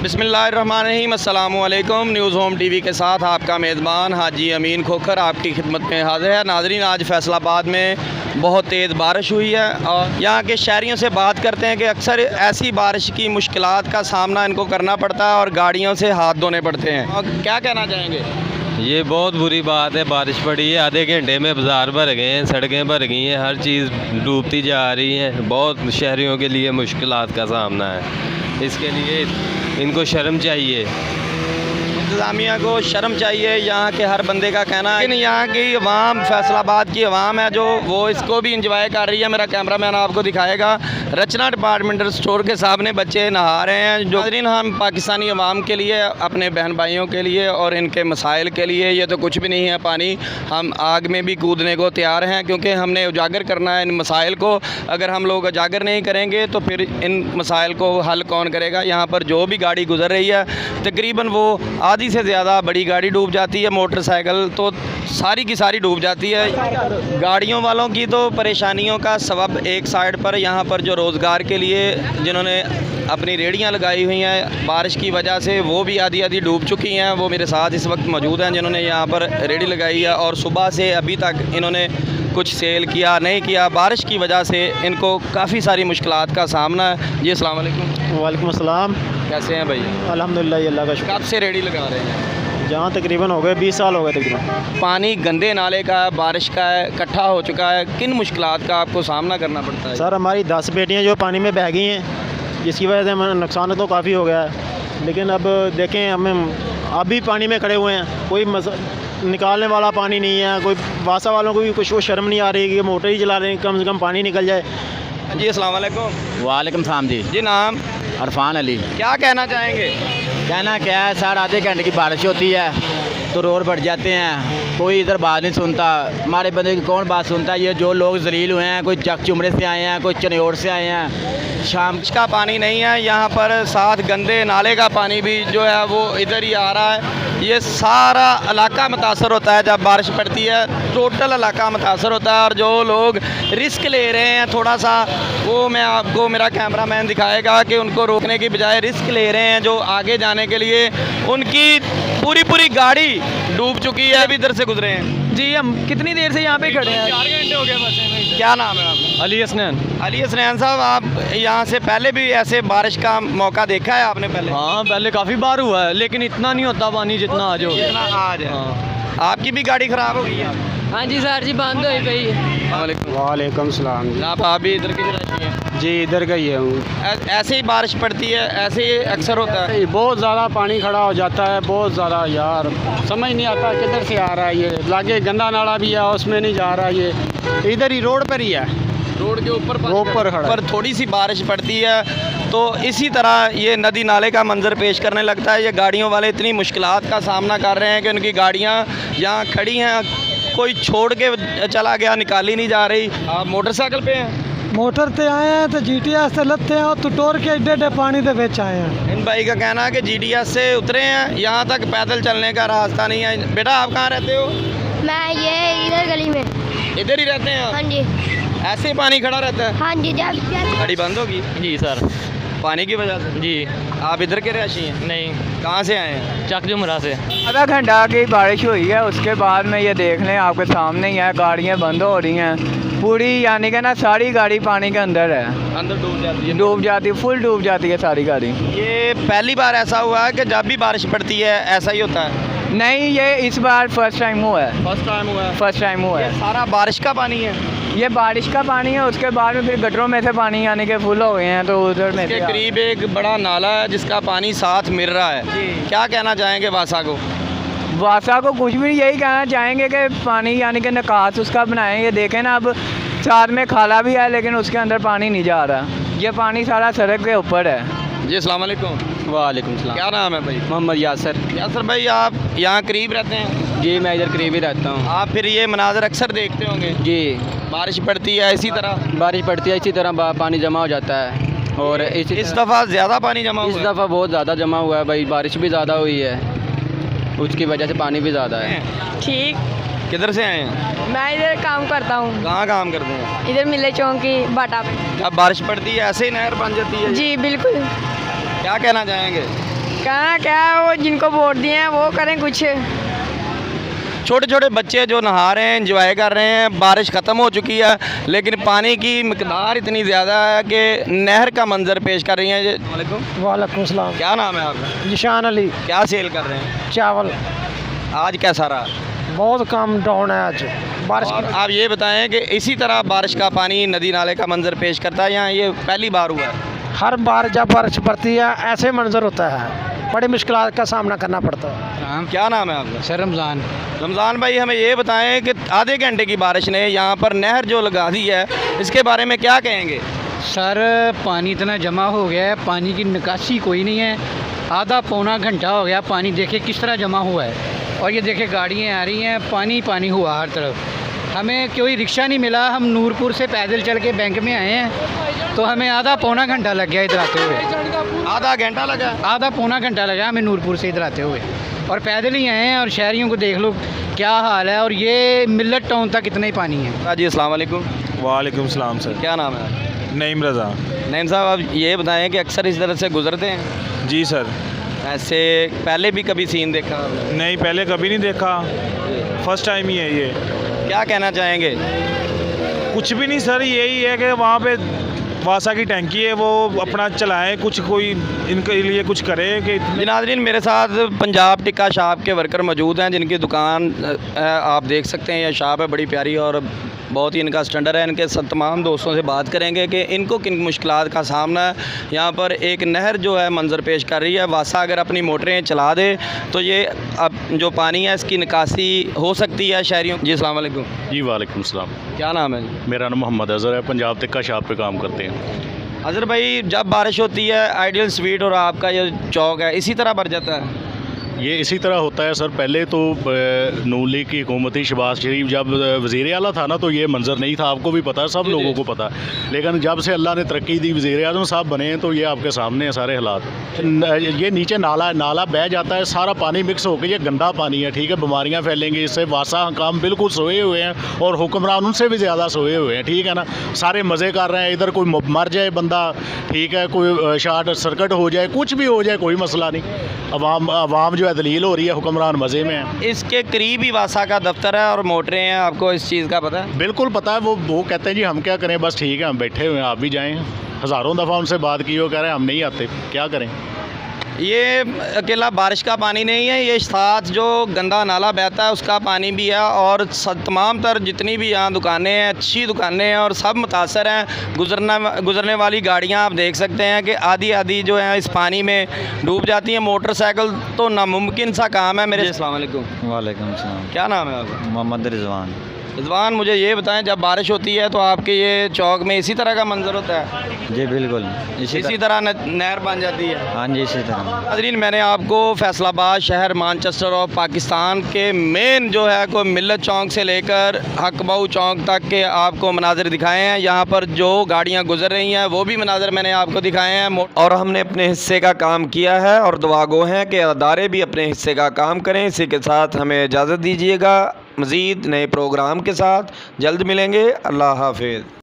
बिस्मिल्लाहिर्रहमानिर्रहीम, अस्सलामु अलैकुम। न्यूज़ होम टीवी के साथ आपका मेज़बान हाजी अमीन खोखर आपकी खिदमत में हाज़िर है। नाज़रीन, आज फैसलाबाद में बहुत तेज़ बारिश हुई है और यहाँ के शहरियों से बात करते हैं कि अक्सर ऐसी बारिश की मुश्किलात का सामना इनको करना पड़ता है और गाड़ियों से हाथ धोने पड़ते हैं। और क्या कहना चाहेंगे? ये बहुत बुरी बात है। बारिश पड़ी है, आधे घंटे में बाज़ार भर गए हैं, सड़कें भर गई हैं, हर चीज़ डूबती जा रही है। बहुत शहरियों के लिए मुश्किलात का सामना है। इसके लिए इनको शर्म चाहिए, इंतज़ामिया को शर्म चाहिए। यहाँ के हर बंदे का कहना है, लेकिन यहाँ की अवाम, फैसलाबाद की अवाम है जो वो इसको भी इंजॉय कर रही है। मेरा कैमरामैन आपको दिखाएगा, रचना डिपार्टमेंटल स्टोर के सामने बच्चे नहा रहे हैं। जो हम पाकिस्तानी अवाम के लिए, अपने बहन भाइयों के लिए और इनके मसाइल के लिए ये तो कुछ भी नहीं है पानी। हम आग में भी कूदने को तैयार हैं क्योंकि हमने उजागर करना है इन मसाइल को। अगर हम लोग उजागर नहीं करेंगे तो फिर इन मसाइल को हल कौन करेगा? यहाँ पर जो भी गाड़ी गुजर रही है तकरीबन वो आधी से ज़्यादा बड़ी गाड़ी डूब जाती है, मोटरसाइकिल तो सारी की सारी डूब जाती है। गाड़ियों वालों की तो परेशानियों का सबब एक साइड पर यहाँ पर जो रोज़गार के लिए जिन्होंने अपनी रेहड़ियाँ लगाई हुई हैं, बारिश की वजह से वो भी आधी आधी डूब चुकी हैं। वो मेरे साथ इस वक्त मौजूद हैं जिन्होंने यहाँ पर रेहड़ी लगाई है और सुबह से अभी तक इन्होंने कुछ सेल किया नहीं किया। बारिश की वजह से इनको काफ़ी सारी मुश्किलात का सामना है। जी अस्सलाम वालेकुम। वालेकुम अस्सलाम। कैसे हैं भाई? अल्हम्दुलिल्लाह, अल्लाह का शुक्र। कब से रेहड़ी लगा रहे हैं? जहाँ तकरीबन हो गए 20 साल हो गए तकरीबन। पानी गंदे नाले का है, बारिश का है, इकट्ठा हो चुका है। किन मुश्किलात का आपको सामना करना पड़ता है? सर, हमारी 10 बेटियाँ जो पानी में बह गई हैं, जिसकी वजह से हमारा नुकसान तो काफ़ी हो गया है। लेकिन अब देखें, हमें अभी पानी में खड़े हुए हैं, कोई निकालने वाला पानी नहीं है। कोई वासा वालों को भी कुछ वो शर्म नहीं आ रही कि मोटर ही चला रहे हैं, कम से कम पानी निकल जाए। जी अस्सलाम वालेकुम। वालेकुम सलाम जी। जी नाम? अरफान अली। क्या कहना चाहेंगे? कहना क्या है सर, आधे घंटे की बारिश होती है तो रोड बढ़ जाते हैं, कोई इधर बात नहीं सुनता। हमारे बंदे की कौन बात सुनता है? ये जो लोग जलील हुए हैं, कोई चक चुमड़े से आए हैं, कोई चनियोड़ से आए हैं। शाम का पानी नहीं है यहाँ पर, साथ गंदे नाले का पानी भी जो है वो इधर ही आ रहा है। ये सारा इलाका मुतासर होता है जब बारिश पड़ती है, टोटल इलाका मुतासर होता है। और जो लोग रिस्क ले रहे हैं थोड़ा सा, वो मैं आपको मेरा कैमरामैन दिखाएगा कि उनको रोकने की बजाय रिस्क ले रहे हैं जो आगे जाने के लिए। उनकी पूरी गाड़ी डूब चुकी है, अभी इधर से गुजरे हैं। जी, हम कितनी देर से यहाँ पे खड़े हैं? 4 घंटे हो गए बस में। क्या नाम है आपका? अली हसनैन। अली हसनैन साहब, आप यहाँ से पहले भी ऐसे बारिश का मौका देखा है आपने पहले? हाँ, पहले काफ़ी बार हुआ है, लेकिन इतना नहीं होता पानी जितना आज हो गया। जितना आज है। हाँ। आपकी भी गाड़ी ख़राब हो गई है? हाँ जी सर जी, बंद हुई पई। वालेकुम सलाम। आप भी इधर की रहती हैं? जी, इधर का ही हूँ। ऐसे ही बारिश पड़ती है, ऐसे ही अक्सर होता है? बहुत ज़्यादा पानी खड़ा हो जाता है, बहुत ज़्यादा यार, समझ नहीं आता किधर से आ रहा है। ये लागे गंदा नाला भी है, उसमें नहीं जा रहा। ये इधर ही रोड पर ही है, रोड के ऊपर खड़ा पर थोड़ी सी बारिश पड़ती है तो इसी तरह ये नदी नाले का मंजर पेश करने लगता है। ये गाड़ियों वाले इतनी मुश्किलात का सामना कर रहे हैं कि उनकी गाड़ियाँ यहाँ खड़ी हैं, कोई छोड़ के चला गया, निकाली नहीं जा रही। आप मोटरसाइकिल पे हैं? मोटर ते आए हैं तो GTS से लत्ते हैं और तो टोर के एडे पानी दे बेच आए हैं। इन भाई का कहना है कि GTS से उतरे हैं, यहाँ तक पैदल चलने का रास्ता नहीं है। बेटा, आप कहाँ रहते हो? मैं ये इधर गली में। इधर ही रहते हैं? हाँ जी। ऐसे ही पानी खड़ा रहता है? हाँ जी। जब गाड़ी बंद होगी जी सर। पानी की वजह से? जी। आप इधर के रहशी हैं? नहीं, कहाँ से आए हैं? चक जुमरा से। आधा घंटा की बारिश हुई है, उसके बाद में ये देख लें, आपके सामने ही है, गाड़ियाँ बंद हो रही हैं पूरी, यानी कि ना सारी गाड़ी पानी के अंदर है, अंदर डूब जाती है? डूब जाती है, फुल डूब जाती है सारी गाड़ी। ये पहली बार ऐसा हुआ है कि जब भी बारिश पड़ती है ऐसा ही होता है? नहीं, ये इस बार फर्स्ट टाइम हुआ है। फर्स्ट टाइम हुआ है? फर्स्ट टाइम हुआ ये है। सारा बारिश का पानी है? ये बारिश का पानी है, उसके बाद में फिर गटरों में से पानी यानी कि फुल हो गए हैं, तो उधर में इसके करीब एक बड़ा नाला है जिसका पानी साथ मिल रहा है। क्या कहना चाहेंगे वासा को? वासा को कुछ भी यही कहना चाहेंगे कि पानी यानी कि निकास उसका बनाएं। ये देखें ना, अब साथ में खाला भी है लेकिन उसके अंदर पानी नहीं जा रहा, ये पानी सारा सड़क के ऊपर है। जी अस्सलाम वालेकुम। वालेकुम सलाम। क्या नाम है भाई? मोहम्मद यासर। यासर भाई, आप यहाँ करीब रहते हैं? जी, मैं इधर करीब ही रहता हूँ। आप फिर ये मनाजर अक्सर देखते होंगे? जी। बारिश पड़ती है इसी तरह? बारिश पड़ती है इसी तरह पानी जमा हो जाता है। और इस दफ़ा ज़्यादा पानी जमा हुआ इस दफ़ा बहुत ज़्यादा जमा हुआ है भाई, बारिश भी ज़्यादा हुई है, उसकी वजह से पानी भी ज़्यादा है। ठीक। किधर से आए हैं? मैं इधर काम करता हूँ। कहाँ काम करते हैं? इधर मिले चौक की बाटा पे। जब बारिश पड़ती है ऐसे ही नहर बन जाती है? जी बिल्कुल। क्या कहना चाहेंगे? कहाँ क्या, वो जिनको वोट दिए हैं वो करें कुछ। छोटे छोटे बच्चे जो नहा रहे हैं, एंजॉय कर रहे हैं, बारिश ख़त्म हो चुकी है लेकिन पानी की मिकदार इतनी ज़्यादा है कि नहर का मंजर पेश कर रही हैं। वालेकुम सलाम। क्या नाम है आपका? निशान अली। क्या सेल कर रहे हैं? चावल। आज कैसा रहा? बहुत कम डाउन है आज बारिश और आप ये बताएं कि इसी तरह बारिश का पानी नदी नाले का मंजर पेश करता है या ये पहली बार हुआ है? हर बार जब बारिश पड़ती है ऐसे मंजर होता है, बड़ी मुश्किलात का सामना करना पड़ता है। क्या नाम है आपका? सर रमज़ान। रमज़ान भाई, हमें ये बताएं कि आधे घंटे की बारिश ने यहाँ पर नहर जो लगा दी है, इसके बारे में क्या कहेंगे? सर पानी इतना जमा हो गया है, पानी की निकासी कोई नहीं है। आधा पौना घंटा हो गया, पानी देखे किस तरह जमा हुआ है। और ये देखे गाड़ियाँ आ रही हैं, पानी पानी हुआ हर तरफ। हमें कोई रिक्शा नहीं मिला, हम नूरपुर से पैदल चल के बैंक में आए हैं, तो हमें आधा पौना घंटा लग गया इधर आते हुए। आधा घंटा लगा? आधा पौना घंटा लगा हमें नूरपुर से इधर आते हुए, और पैदल ही आए हैं। और शहरियों को देख लो क्या हाल है, और ये मिल्लत टाउन तक इतना ही पानी है। जी अस्सलाम वालेकुम। वालेकुम सलाम सर। क्या नाम है? नईम रज़ा। नईम साहब, आप ये बताएं कि अक्सर इस तरह से गुजरते हैं? जी सर। ऐसे पहले भी कभी सीन देखा आपने? नहीं, पहले कभी नहीं देखा, फर्स्ट टाइम ही है ये। क्या कहना चाहेंगे? कुछ भी नहीं सर, यही है कि वहाँ पे वासा की टैंकी है, वो अपना चलाएं, कुछ कोई इनके लिए कुछ करे कि। जी नाज़रीन, मेरे साथ पंजाब टिक्का शॉप के वर्कर मौजूद हैं जिनकी दुकान आप देख सकते हैं। यह शॉप है बड़ी प्यारी और बहुत ही इनका स्टैंडर्ड है। इनके तमाम दोस्तों से बात करेंगे कि इनको किन मुश्किलात का सामना है। यहाँ पर एक नहर जो है मंजर पेश कर रही है। वासा अगर अपनी मोटरें चला दे तो ये अब जो पानी है इसकी निकासी हो सकती है शहरियों। जी अस्सलाम वालेकुम। जी वालेकुम सलाम। क्या नाम है? मेरा नाम मोहम्मद अज़हर है, पंजाब टिक्का शॉप पे काम करते हैं। अज़हर भाई, जब बारिश होती है आइडियल स्वीट और आपका ये चौक है इसी तरह भर जाता है? ये इसी तरह होता है सर। पहले तो नून लीग की हुकूमत ही शहबाज शरीफ जब वज़ीर आला था ना, तो ये मंजर नहीं था, आपको भी पता है, सब लोगों को पता है। लेकिन जब से अल्लाह ने तरक्की दी, वज़ीर आज़म साहब बने हैं, तो ये आपके सामने है सारे हालात। ये नीचे नाला है, नाला बह जाता है, सारा पानी मिक्स होकर ये गंदा पानी है, ठीक है, बीमारियाँ फैलेंगी इससे। वासा काम बिल्कुल सोए हुए हैं और हुक्मरान उनसे भी ज़्यादा सोए हुए हैं, ठीक है ना। सारे मज़े कर रहे हैं, इधर कोई मर जाए बंदा, ठीक है, कोई शार्ट सर्किट हो जाए, कुछ भी हो जाए, कोई मसला नहीं। अवाम जो है दलील हो रही है, हुक्मरान मज़े में है। इसके करीब ही वासा का दफ्तर है और मोटरें हैं, आपको इस चीज़ का पता है? बिल्कुल पता है। वो कहते हैं जी हम क्या करें, बस ठीक है, हम बैठे हुए हैं, आप भी जाएं। हज़ारों दफ़ा उनसे बात की, वो कह रहे हैं हम नहीं आते, क्या करें। ये अकेला बारिश का पानी नहीं है, ये साथ जो गंदा नाला बहता है उसका पानी भी है। और तमाम तर जितनी भी यहाँ दुकानें हैं, अच्छी दुकानें हैं और सब मुतासर हैं। गुजरने वाली गाड़ियाँ आप देख सकते हैं कि आधी आधी जो है इस पानी में डूब जाती हैं। मोटरसाइकिल तो नामुमकिन सा काम है। मेरे अस्सलाम वालेकुम। वालेकुम सलाम। क्या नाम है आपका? मोहम्मद रिजवान। रिजवान, मुझे ये बताएं, जब बारिश होती है तो आपके ये चौक में इसी तरह का मंजर होता है? जी बिल्कुल, इसी तरह नहर बन जाती है? हाँ जी, इसी तरह। नाज़रीन, मैंने आपको फैसलाबाद शहर मानचेस्टर ऑफ पाकिस्तान के मेन जो है को मिल्लत चौक से लेकर हकबाऊ चौक तक के आपको मनाज़र दिखाए हैं। यहाँ पर जो गाड़ियाँ गुजर रही हैं वो भी मनाज़र मैंने आपको दिखाए हैं। और हमने अपने हिस्से का काम किया है और दुआगो हैं कि अदारे भी अपने हिस्से का काम करें। इसी के साथ हमें इजाज़त दीजिएगा। मज़ीद नए प्रोग्राम के साथ जल्द मिलेंगे। अल्लाह हाफ़िज़।